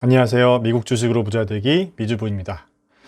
안녕하세요. 미국 주식으로 부자 되기 미주부입니다.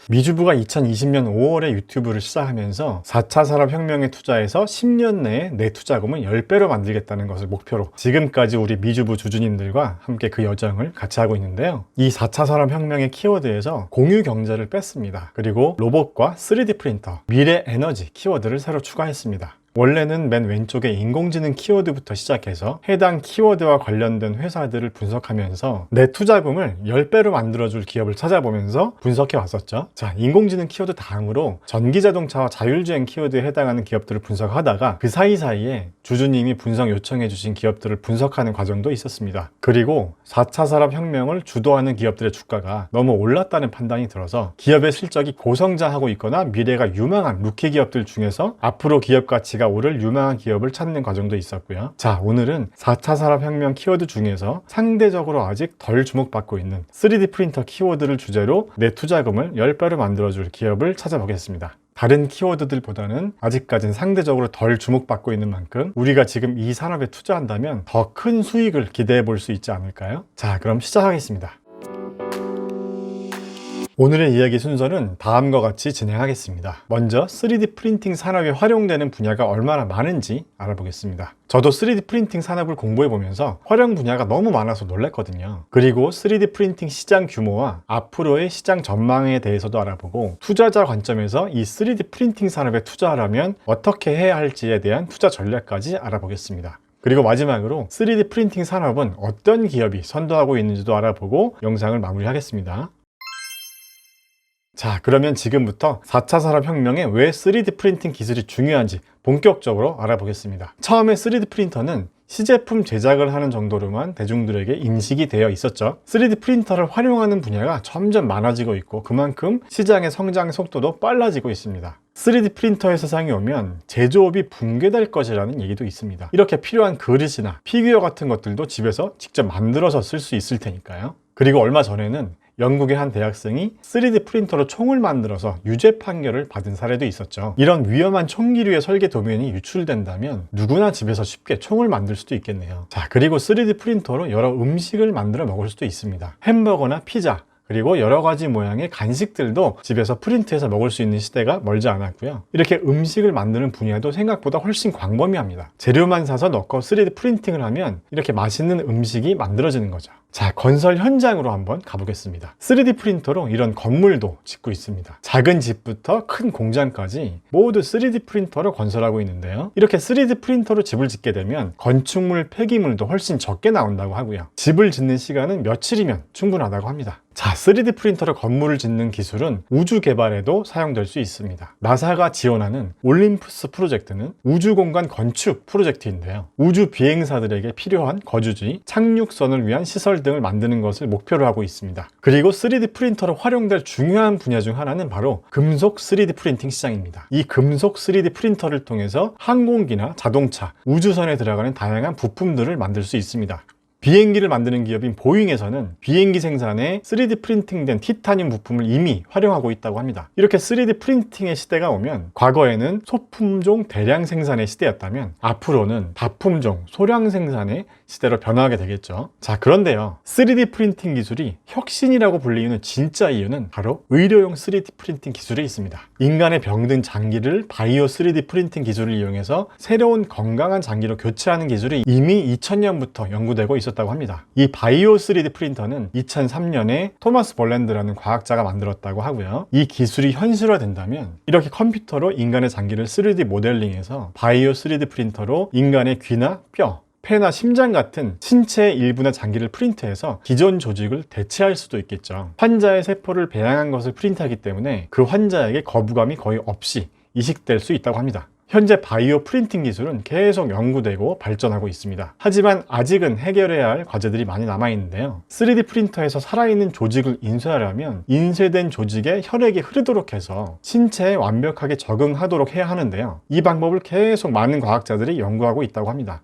미주부가 2020년 5월에 유튜브를 시작하면서 4차 산업혁명에 투자해서 10년 내에 내 투자금을 10배로 만들겠다는 것을 목표로 지금까지 우리 미주부 주주님들과 함께 그 여정을 같이 하고 있는데요. 이 4차 산업혁명의 키워드에서 공유 경제를 뺐습니다. 그리고 로봇과 3D 프린터, 미래 에너지 키워드를 새로 추가했습니다. 원래는 맨 왼쪽에 인공지능 키워드부터 시작해서 해당 키워드와 관련된 회사들을 분석하면서 내 투자금을 10배로 만들어줄 기업을 찾아보면서 분석해 왔었죠. 자, 인공지능 키워드 다음으로 전기자동차와 자율주행 키워드에 해당하는 기업들을 분석하다가 그 사이사이에 주주님이 분석 요청해 주신 기업들을 분석하는 과정도 있었습니다. 그리고 4차 산업혁명을 주도하는 기업들의 주가가 너무 올랐다는 판단이 들어서 기업의 실적이 고성장하고 있거나 미래가 유망한 루키 기업들 중에서 앞으로 기업 가치가 오를 유망한 기업을 찾는 과정도 있었고요. 자, 오늘은 4차 산업혁명 키워드 중에서 상대적으로 아직 덜 주목받고 있는 3D 프린터 키워드를 주제로 내 투자금을 10배로 만들어줄 기업을 찾아보겠습니다. 다른 키워드들보다는 아직까지는 상대적으로 덜 주목받고 있는 만큼 우리가 지금 이 산업에 투자한다면 더 큰 수익을 기대해 볼 수 있지 않을까요? 자, 그럼 시작하겠습니다. 오늘의 이야기 순서는 다음과 같이 진행하겠습니다. 먼저 3D 프린팅 산업에 활용되는 분야가 얼마나 많은지 알아보겠습니다. 저도 3D 프린팅 산업을 공부해보면서 활용 분야가 너무 많아서 놀랐거든요. 그리고 3D 프린팅 시장 규모와 앞으로의 시장 전망에 대해서도 알아보고 투자자 관점에서 이 3D 프린팅 산업에 투자하려면 어떻게 해야 할지에 대한 투자 전략까지 알아보겠습니다. 그리고 마지막으로 3D 프린팅 산업은 어떤 기업이 선도하고 있는지도 알아보고 영상을 마무리하겠습니다. 자, 그러면 지금부터 4차 산업혁명에 왜 3D 프린팅 기술이 중요한지 본격적으로 알아보겠습니다. 처음에 3D 프린터는 시제품 제작을 하는 정도로만 대중들에게 인식이 되어 있었죠. 3D 프린터를 활용하는 분야가 점점 많아지고 있고 그만큼 시장의 성장 속도도 빨라지고 있습니다. 3D 프린터의 세상이 오면 제조업이 붕괴될 것이라는 얘기도 있습니다. 이렇게 필요한 그릇이나 피규어 같은 것들도 집에서 직접 만들어서 쓸 수 있을 테니까요. 그리고 얼마 전에는 영국의 한 대학생이 3D 프린터로 총을 만들어서 유죄 판결을 받은 사례도 있었죠. 이런 위험한 총기류의 설계 도면이 유출된다면 누구나 집에서 쉽게 총을 만들 수도 있겠네요. 자, 그리고 3D 프린터로 여러 음식을 만들어 먹을 수도 있습니다. 햄버거나 피자, 그리고 여러 가지 모양의 간식들도 집에서 프린트해서 먹을 수 있는 시대가 멀지 않았고요. 이렇게 음식을 만드는 분야도 생각보다 훨씬 광범위합니다. 재료만 사서 넣고 3D 프린팅을 하면 이렇게 맛있는 음식이 만들어지는 거죠. 자, 건설 현장으로 한번 가보겠습니다. 3D 프린터로 이런 건물도 짓고 있습니다. 작은 집부터 큰 공장까지 모두 3D 프린터로 건설하고 있는데요. 이렇게 3D 프린터로 집을 짓게 되면 건축물 폐기물도 훨씬 적게 나온다고 하고요. 집을 짓는 시간은 며칠이면 충분하다고 합니다. 자, 3D 프린터로 건물을 짓는 기술은 우주 개발에도 사용될 수 있습니다. 나사가 지원하는 올림푸스 프로젝트는 우주공간 건축 프로젝트인데요. 우주 비행사들에게 필요한 거주지, 착륙선을 위한 시설 등을 만드는 것을 목표로 하고 있습니다. 그리고 3D 프린터로 활용될 중요한 분야 중 하나는 바로 금속 3D 프린팅 시장입니다. 이 금속 3D 프린터를 통해서 항공기나 자동차, 우주선에 들어가는 다양한 부품들을 만들 수 있습니다. 비행기를 만드는 기업인 보잉에서는 비행기 생산에 3D 프린팅된 티타늄 부품을 이미 활용하고 있다고 합니다. 이렇게 3D 프린팅의 시대가 오면 과거에는 소품종 대량 생산의 시대였다면 앞으로는 다품종 소량 생산의 시대로 변화하게 되겠죠. 자, 그런데요, 3D 프린팅 기술이 혁신이라고 불리는 진짜 이유는 바로 의료용 3D 프린팅 기술에 있습니다. 인간의 병든 장기를 바이오 3D 프린팅 기술을 이용해서 새로운 건강한 장기로 교체하는 기술이 이미 2000년부터 연구되고 있었다고 합니다. 이 바이오 3D 프린터는 2003년에 토마스 볼랜드라는 과학자가 만들었다고 하고요. 이 기술이 현실화된다면 이렇게 컴퓨터로 인간의 장기를 3D 모델링해서 바이오 3D 프린터로 인간의 귀나 뼈, 폐나 심장 같은 신체의 일부나 장기를 프린트해서 기존 조직을 대체할 수도 있겠죠. 환자의 세포를 배양한 것을 프린트하기 때문에 그 환자에게 거부감이 거의 없이 이식될 수 있다고 합니다. 현재 바이오 프린팅 기술은 계속 연구되고 발전하고 있습니다. 하지만 아직은 해결해야 할 과제들이 많이 남아있는데요. 3D 프린터에서 살아있는 조직을 인쇄하려면 인쇄된 조직에 혈액이 흐르도록 해서 신체에 완벽하게 적응하도록 해야 하는데요. 이 방법을 계속 많은 과학자들이 연구하고 있다고 합니다.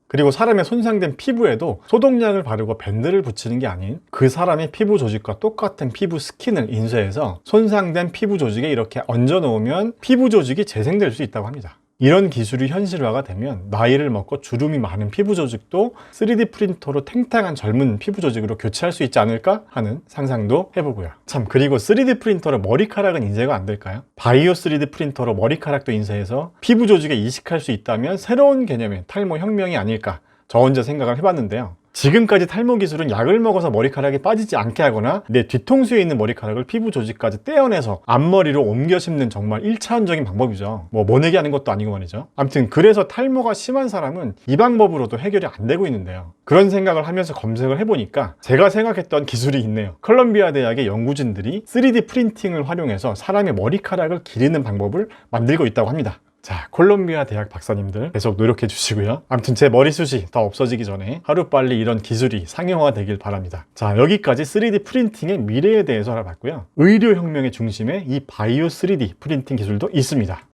그리고 사람의 손상된 피부에도 소독약을 바르고 밴드를 붙이는 게 아닌 그 사람의 피부 조직과 똑같은 피부 스킨을 인쇄해서 손상된 피부 조직에 이렇게 얹어 놓으면 피부 조직이 재생될 수 있다고 합니다. 이런 기술이 현실화가 되면 나이를 먹고 주름이 많은 피부 조직도 3D 프린터로 탱탱한 젊은 피부 조직으로 교체할 수 있지 않을까 하는 상상도 해보고요. 참, 그리고 3D 프린터로 머리카락은 인쇄가 안 될까요? 바이오 3D 프린터로 머리카락도 인쇄해서 피부 조직에 이식할 수 있다면 새로운 개념의 탈모 혁명이 아닐까, 저 혼자 생각을 해봤는데요. 지금까지 탈모 기술은 약을 먹어서 머리카락이 빠지지 않게 하거나 내 뒤통수에 있는 머리카락을 피부 조직까지 떼어내서 앞머리로 옮겨 심는 정말 1차원적인 방법이죠. 모내기 하는 것도 아니고 말이죠. 아무튼 그래서 탈모가 심한 사람은 이 방법으로도 해결이 안 되고 있는데요. 그런 생각을 하면서 검색을 해보니까 제가 생각했던 기술이 있네요. 컬럼비아 대학의 연구진들이 3D 프린팅을 활용해서 사람의 머리카락을 기르는 방법을 만들고 있다고 합니다. 자, 콜롬비아 대학 박사님들 계속 노력해 주시고요. 아무튼 제 머리숱이 더 없어지기 전에 하루빨리 이런 기술이 상용화 되길 바랍니다. 자, 여기까지 3D 프린팅의 미래에 대해서 알아봤고요. 의료 혁명의 중심에 이 바이오 3D 프린팅 기술도 있습니다.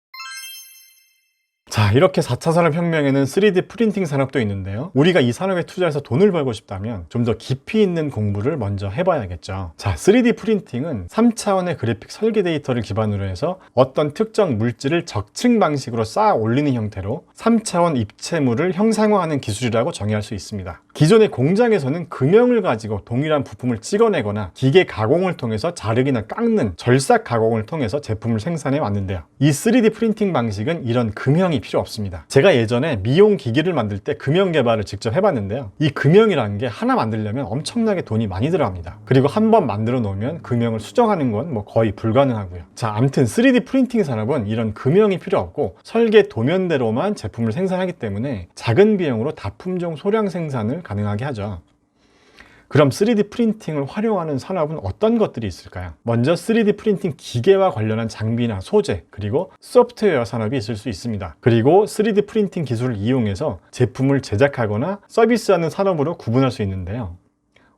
자, 이렇게 4차 산업혁명에는 3D 프린팅 산업도 있는데요. 우리가 이 산업에 투자해서 돈을 벌고 싶다면 좀 더 깊이 있는 공부를 먼저 해봐야겠죠. 자, 3D 프린팅은 3차원의 그래픽 설계 데이터를 기반으로 해서 어떤 특정 물질을 적층 방식으로 쌓아 올리는 형태로 3차원 입체물을 형상화하는 기술이라고 정의할 수 있습니다. 기존의 공장에서는 금형을 가지고 동일한 부품을 찍어내거나 기계 가공을 통해서 자르기나 깎는 절삭 가공을 통해서 제품을 생산해 왔는데요. 이 3D 프린팅 방식은 이런 금형이 필요 없습니다. 제가 예전에 미용 기기를 만들 때 금형 개발을 직접 해봤는데요. 이 금형이라는 게 하나 만들려면 엄청나게 돈이 많이 들어갑니다. 그리고 한번 만들어 놓으면 금형을 수정하는 건 거의 불가능하고요. 자, 아무튼 3D 프린팅 산업은 이런 금형이 필요 없고 설계 도면대로만 제품을 생산하기 때문에 작은 비용으로 다품종 소량 생산을 가능하게 하죠. 그럼 3D 프린팅을 활용하는 산업은 어떤 것들이 있을까요? 먼저 3D 프린팅 기계와 관련한 장비나 소재, 그리고 소프트웨어 산업이 있을 수 있습니다. 그리고 3D 프린팅 기술을 이용해서 제품을 제작하거나 서비스하는 산업으로 구분할 수 있는데요.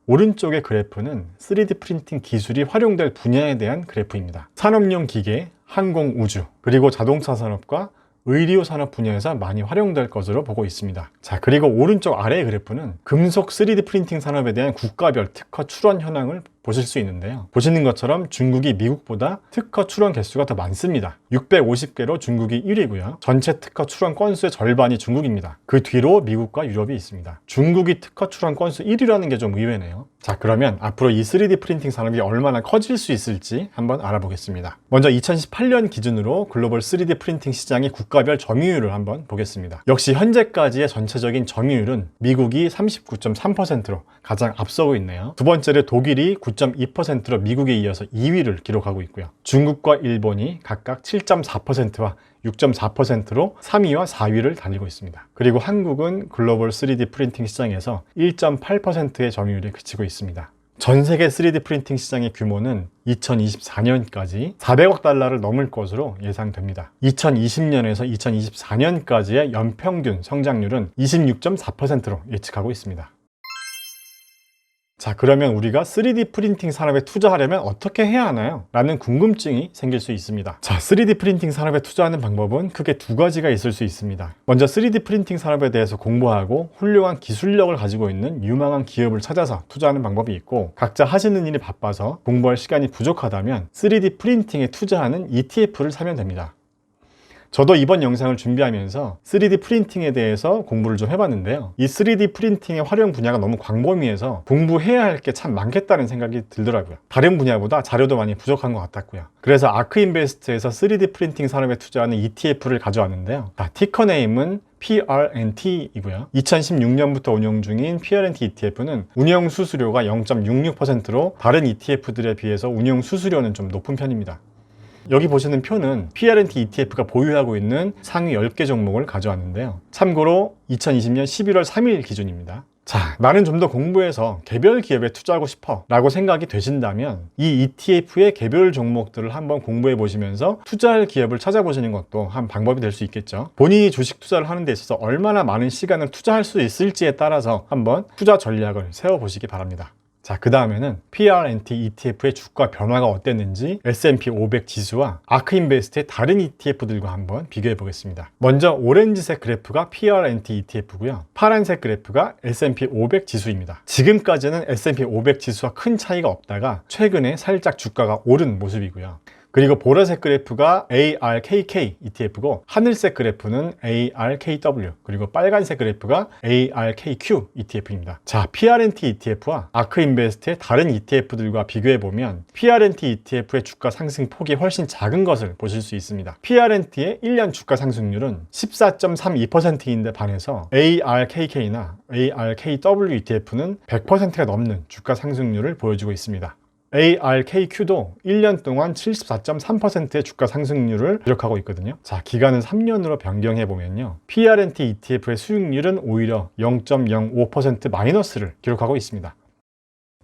오른쪽의 그래프는 3D 프린팅 기술이 활용될 분야에 대한 그래프입니다. 산업용 기계, 항공 우주, 그리고 자동차 산업과 의료 산업 분야에서 많이 활용될 것으로 보고 있습니다. 자, 그리고 오른쪽 아래 그래프는 금속 3D 프린팅 산업에 대한 국가별 특허 출원 현황을 보실 수 있는데요. 보시는 것처럼 중국이 미국보다 특허 출원 개수가 더 많습니다. 650개로 중국이 1위고요. 전체 특허 출원 건수의 절반이 중국입니다. 그 뒤로 미국과 유럽이 있습니다. 중국이 특허 출원 건수 1위라는 게 좀 의외네요. 자, 그러면 앞으로 이 3D 프린팅 산업이 얼마나 커질 수 있을지 한번 알아보겠습니다. 먼저 2018년 기준으로 글로벌 3D 프린팅 시장의 국가별 점유율을 한번 보겠습니다. 역시 현재까지의 전체적인 점유율은 미국이 39.3%로 가장 앞서고 있네요. 두 번째로 독일이 9.2%로 미국에 이어서 2위를 기록하고 있고요. 중국과 일본이 각각 7.4%와 6.4%로 3위와 4위를 달리고 있습니다. 그리고 한국은 글로벌 3D 프린팅 시장에서 1.8%의 점유율에 그치고 있습니다. 전 세계 3D 프린팅 시장의 규모는 2024년까지 400억 달러를 넘을 것으로 예상됩니다. 2020년에서 2024년까지의 연평균 성장률은 26.4%로 예측하고 있습니다. 자, 그러면 우리가 3D 프린팅 산업에 투자하려면 어떻게 해야 하나요? 라는 궁금증이 생길 수 있습니다. 자, 3D 프린팅 산업에 투자하는 방법은 크게 두 가지가 있을 수 있습니다. 먼저 3D 프린팅 산업에 대해서 공부하고 훌륭한 기술력을 가지고 있는 유망한 기업을 찾아서 투자하는 방법이 있고, 각자 하시는 일이 바빠서 공부할 시간이 부족하다면 3D 프린팅에 투자하는 ETF를 사면 됩니다. 저도 이번 영상을 준비하면서 3D 프린팅에 대해서 공부를 좀 해봤는데요. 이 3D 프린팅의 활용 분야가 너무 광범위해서 공부해야 할 게 참 많겠다는 생각이 들더라고요. 다른 분야보다 자료도 많이 부족한 것 같았고요. 그래서 아크인베스트에서 3D 프린팅 산업에 투자하는 ETF를 가져왔는데요. 티커 네임은 PRNT이고요. 2016년부터 운영 중인 PRNT ETF는 운영 수수료가 0.66%로 다른 ETF들에 비해서 운영 수수료는 좀 높은 편입니다. 여기 보시는 표는 PRNT ETF가 보유하고 있는 상위 10개 종목을 가져왔는데요. 참고로 2020년 11월 3일 기준입니다. 자, 나는 좀 더 공부해서 개별 기업에 투자하고 싶어 라고 생각이 되신다면 이 ETF의 개별 종목들을 한번 공부해 보시면서 투자할 기업을 찾아보시는 것도 한 방법이 될 수 있겠죠. 본인이 주식 투자를 하는 데 있어서 얼마나 많은 시간을 투자할 수 있을지에 따라서 한번 투자 전략을 세워보시기 바랍니다. 자, 그 다음에는 PRNT ETF의 주가 변화가 어땠는지 S&P 500 지수와 아크인베스트의 다른 ETF들과 한번 비교해 보겠습니다. 먼저 오렌지색 그래프가 PRNT ETF고요. 파란색 그래프가 S&P 500 지수입니다. 지금까지는 S&P 500 지수와 큰 차이가 없다가 최근에 살짝 주가가 오른 모습이고요. 그리고 보라색 그래프가 ARKK ETF고 하늘색 그래프는 ARKW 그리고 빨간색 그래프가 ARKQ ETF입니다. 자, PRNT ETF와 아크인베스트의 다른 ETF들과 비교해보면 PRNT ETF의 주가 상승 폭이 훨씬 작은 것을 보실 수 있습니다. PRNT의 1년 주가 상승률은 14.32%인데 반해서 ARKK나 ARKW ETF는 100%가 넘는 주가 상승률을 보여주고 있습니다. ARKQ도 1년 동안 74.3%의 주가 상승률을 기록하고 있거든요. 자, 기간은 3년으로 변경해보면요. PRNT ETF의 수익률은 오히려 0.05% 마이너스를 기록하고 있습니다.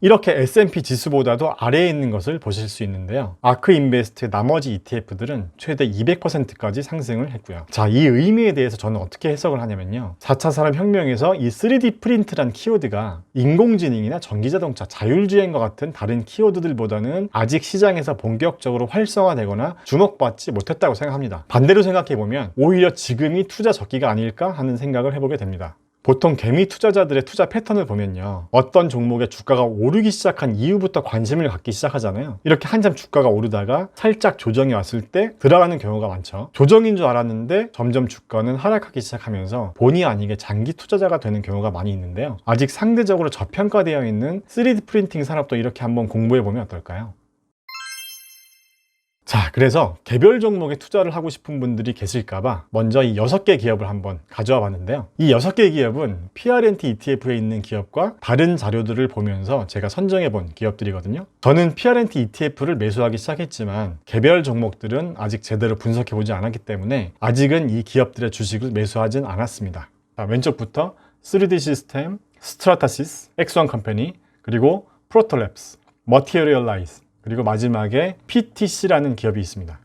이렇게 S&P 지수보다도 아래에 있는 것을 보실 수 있는데요. 아크인베스트의 나머지 ETF들은 최대 200%까지 상승을 했고요. 자, 이 의미에 대해서 저는 어떻게 해석을 하냐면요. 4차 산업혁명에서 이 3D 프린트란 키워드가 인공지능이나 전기자동차, 자율주행과 같은 다른 키워드들보다는 아직 시장에서 본격적으로 활성화되거나 주목받지 못했다고 생각합니다. 반대로 생각해보면 오히려 지금이 투자 적기가 아닐까 하는 생각을 해보게 됩니다. 보통 개미 투자자들의 투자 패턴을 보면요. 어떤 종목의 주가가 오르기 시작한 이후부터 관심을 갖기 시작하잖아요. 이렇게 한참 주가가 오르다가 살짝 조정이 왔을 때 들어가는 경우가 많죠. 조정인 줄 알았는데 점점 주가는 하락하기 시작하면서 본의 아니게 장기 투자자가 되는 경우가 많이 있는데요. 아직 상대적으로 저평가되어 있는 3D 프린팅 산업도 이렇게 한번 공부해보면 어떨까요? 자, 그래서 개별 종목에 투자를 하고 싶은 분들이 계실까봐 먼저 이 6개 기업을 한번 가져와 봤는데요. 이 6개 기업은 PRNT ETF에 있는 기업과 다른 자료들을 보면서 제가 선정해 본 기업들이거든요. 저는 PRNT ETF를 매수하기 시작했지만 개별 종목들은 아직 제대로 분석해 보지 않았기 때문에 아직은 이 기업들의 주식을 매수하진 않았습니다. 자, 왼쪽부터 3D 시스템, 스트라타시스, 엑스원 컴퍼니, 그리고 프로토랩스, 머티리얼라이즈, 그리고 마지막에 PTC라는 기업이 있습니다.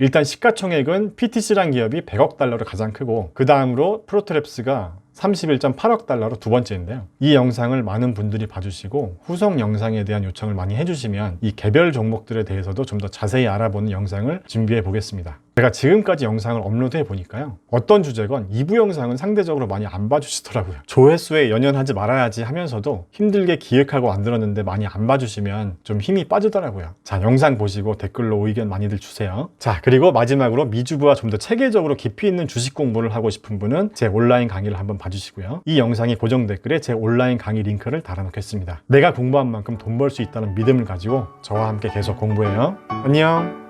일단 시가총액은 PTC라는 기업이 100억 달러로 가장 크고 그 다음으로 프로토랩스가 31.8억 달러로 두 번째인데요. 이 영상을 많은 분들이 봐주시고 후속 영상에 대한 요청을 많이 해주시면 이 개별 종목들에 대해서도 좀 더 자세히 알아보는 영상을 준비해 보겠습니다. 제가 지금까지 영상을 업로드해 보니까요. 어떤 주제건 2부 영상은 상대적으로 많이 안 봐주시더라고요. 조회수에 연연하지 말아야지 하면서도 힘들게 기획하고 만들었는데 많이 안 봐주시면 좀 힘이 빠지더라고요. 자, 영상 보시고 댓글로 의견 많이들 주세요. 자, 그리고 마지막으로 미주부와 좀 더 체계적으로 깊이 있는 주식 공부를 하고 싶은 분은 제 온라인 강의를 한번 봐주시고요. 이 영상의 고정 댓글에 제 온라인 강의 링크를 달아놓겠습니다. 내가 공부한 만큼 돈 벌 수 있다는 믿음을 가지고 저와 함께 계속 공부해요. 안녕.